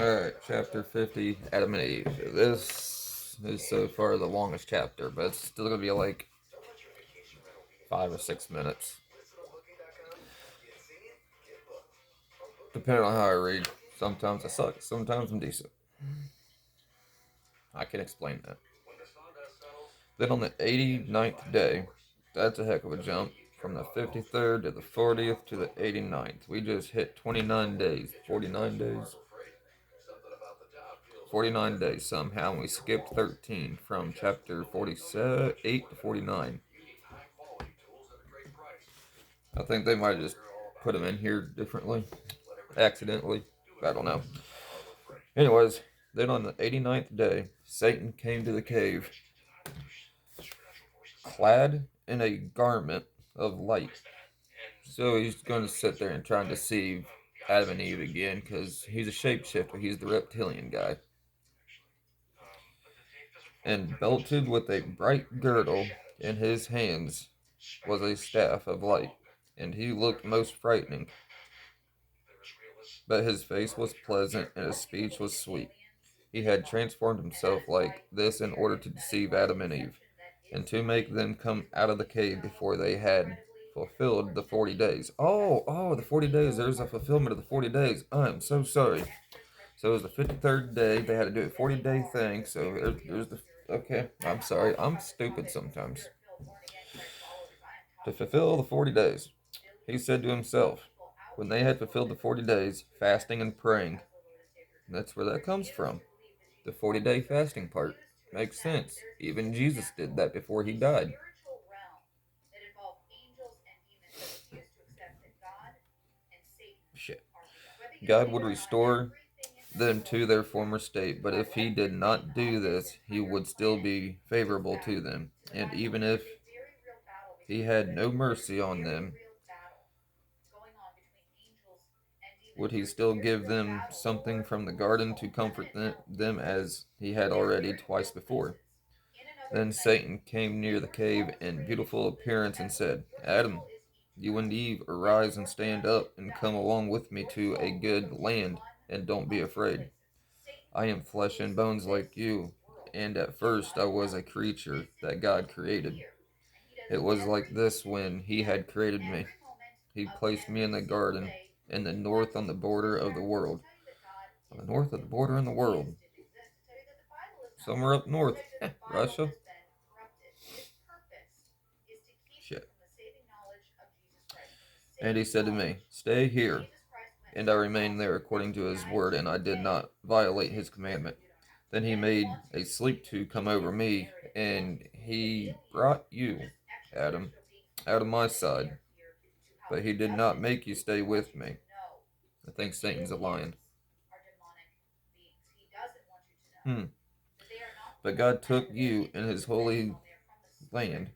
Alright, chapter 50, Adam and Eve. This is so far the longest chapter, but it's still gonna be like 5 or 6 minutes. Depending on how I read. Sometimes I suck, sometimes I'm decent. I can explain that. Then on the 89th day, that's a heck of a jump. From the 53rd to the 40th to the 89th. We just hit 29 days. 49 days. 49 days somehow, and we skipped 13 from chapter 48 to 49. I think they might have just put them in here differently, accidentally. I don't know. Anyways, then on the 89th day, Satan came to the cave, clad in a garment of light. So he's going to sit there and try and deceive Adam and Eve again, because he's a shapeshifter. He's the reptilian guy. And belted with a bright girdle in his hands was a staff of light, and he looked most frightening. But his face was pleasant, and his speech was sweet. He had transformed himself like this in order to deceive Adam and Eve, and to make them come out of the cave before they had fulfilled the 40 days. The 40 days. There's a fulfillment of the 40 days. I'm so sorry. So it was the 53rd day. They had to do a 40-day thing. So there's the. Okay, I'm sorry. I'm stupid sometimes. To fulfill the 40 days, he said to himself, when they had fulfilled the 40 days, fasting and praying, that's where that comes from. The 40-day fasting part. Makes sense. Even Jesus did that before he died. Shit. God would restore them to their former state, but if he did not do this, he would still be favorable to them. And even if he had no mercy on them, would he still give them something from the garden to comfort them as he had already twice before? Then Satan came near the cave in beautiful appearance and said, Adam, you and Eve, arise and stand up and come along with me to a good land, and don't be afraid. I am flesh and bones like you, and at first I was a creature that God created. It was like this when he had created me. He placed me in the garden, in the north on the border of the world. On the north of the border in the world. Somewhere up north. Russia? Shit. And he said to me, stay here. And I remained there according to his word, and I did not violate his commandment. Then he made a sleep to come over me, and he brought you, Adam, out of my side. But he did not make you stay with me. I think Satan's a lion. But God took you in his holy land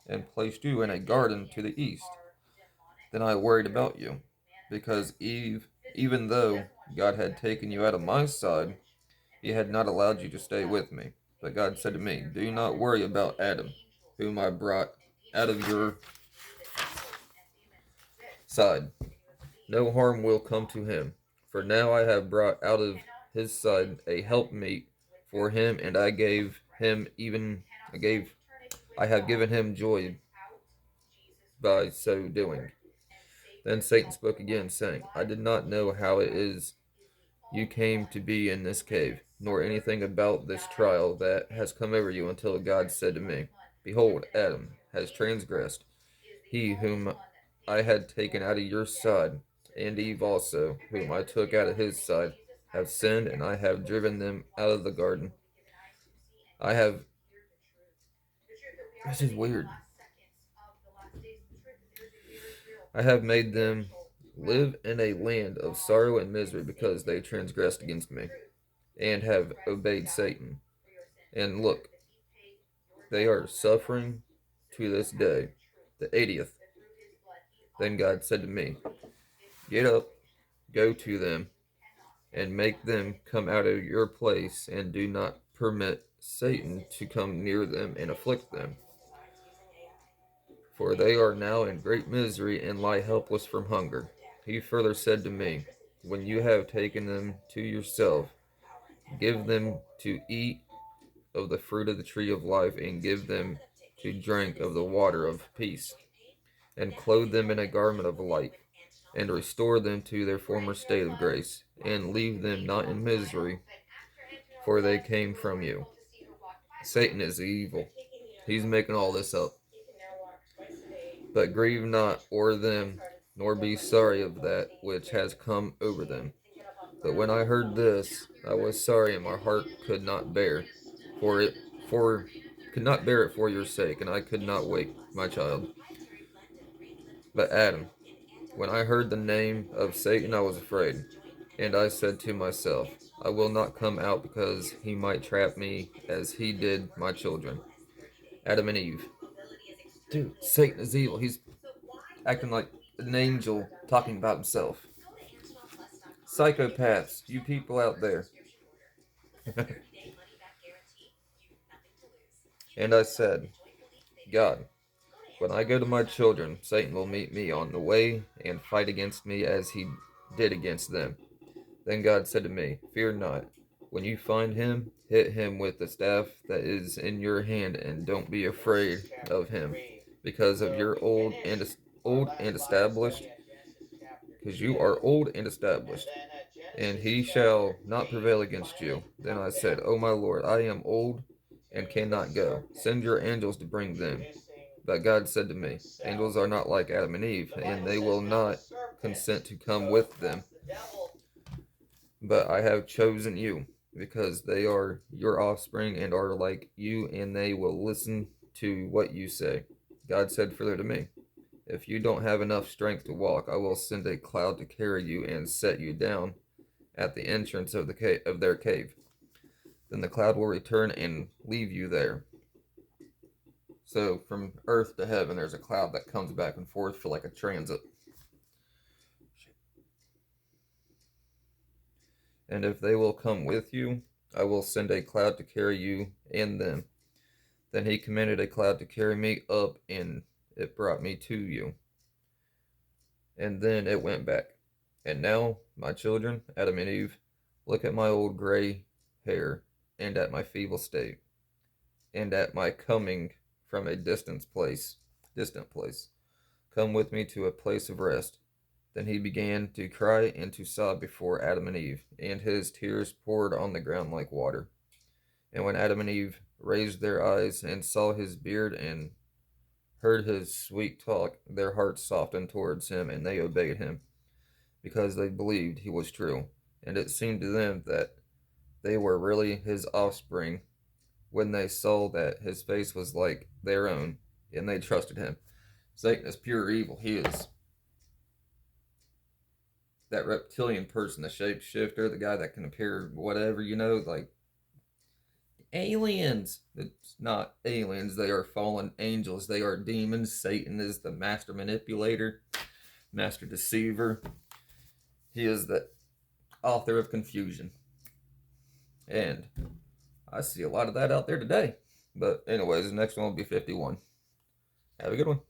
and placed you in a garden to the east. Then I worried about you, because even though God had taken you out of my side, he had not allowed you to stay with me. But God said to me, do not worry about Adam, whom I brought out of your side. No harm will come to him. For now I have brought out of his side a helpmeet for him, and I have given him joy by so doing. Then Satan spoke again, saying, I did not know how it is you came to be in this cave, nor anything about this trial that has come over you, until God said to me, behold, Adam has transgressed, he whom I had taken out of your side, and Eve also, whom I took out of his side, have sinned, and I have driven them out of the garden. I have. This is weird. I have made them live in a land of sorrow and misery because they transgressed against me and have obeyed Satan. And look, they are suffering to this day, the 80th. Then God said to me, get up, go to them, and make them come out of your place, and do not permit Satan to come near them and afflict them. For they are now in great misery and lie helpless from hunger. He further said to me, when you have taken them to yourself, give them to eat of the fruit of the tree of life, and give them to drink of the water of peace, and clothe them in a garment of light, and restore them to their former state of grace, and leave them not in misery, for they came from you. Satan is evil. He's making all this up. But grieve not o'er them, nor be sorry of that which has come over them. But when I heard this, I was sorry, and my heart could not bear, for it for could not bear it for your sake, and I could not wake my child. But Adam, when I heard the name of Satan, I was afraid, and I said to myself, I will not come out, because he might trap me as he did my children, Adam and Eve. Dude, Satan is evil. He's acting like an angel talking about himself. Psychopaths, you people out there. And I said, God, when I go to my children, Satan will meet me on the way and fight against me as he did against them. Then God said to me, fear not. When you find him, hit him with the staff that is in your hand, and don't be afraid of him, because of your old and established, because you are old and established, and he shall not prevail against you. Then I said, O my Lord, I am old and cannot go. Send your angels to bring them. But God said to me, angels are not like Adam and Eve, and they will not consent to come with them. But I have chosen you, because they are your offspring and are like you, and they will listen to what you say. God said further to me, if you don't have enough strength to walk, I will send a cloud to carry you and set you down at the entrance of their cave. Then the cloud will return and leave you there. So from earth to heaven, there's a cloud that comes back and forth for like a transit. And if they will come with you, I will send a cloud to carry you and them. Then he commanded a cloud to carry me up, and it brought me to you. And then it went back. And now, my children, Adam and Eve, look at my old gray hair, and at my feeble state, and at my coming from a distant place. Come with me to a place of rest. Then he began to cry and to sob before Adam and Eve, and his tears poured on the ground like water. And when Adam and Eve raised their eyes and saw his beard and heard his sweet talk, their hearts softened towards him, and they obeyed him, because they believed he was true. And it seemed to them that they were really his offspring when they saw that his face was like their own, and they trusted him. Satan is pure evil. He is that reptilian person, the shapeshifter, the guy that can appear whatever, like aliens. It's not aliens, they are fallen angels, they are demons. Satan is the master manipulator, master deceiver. He is the author of confusion. And I see a lot of that out there today. But anyways, the next one will be 51. Have a good one.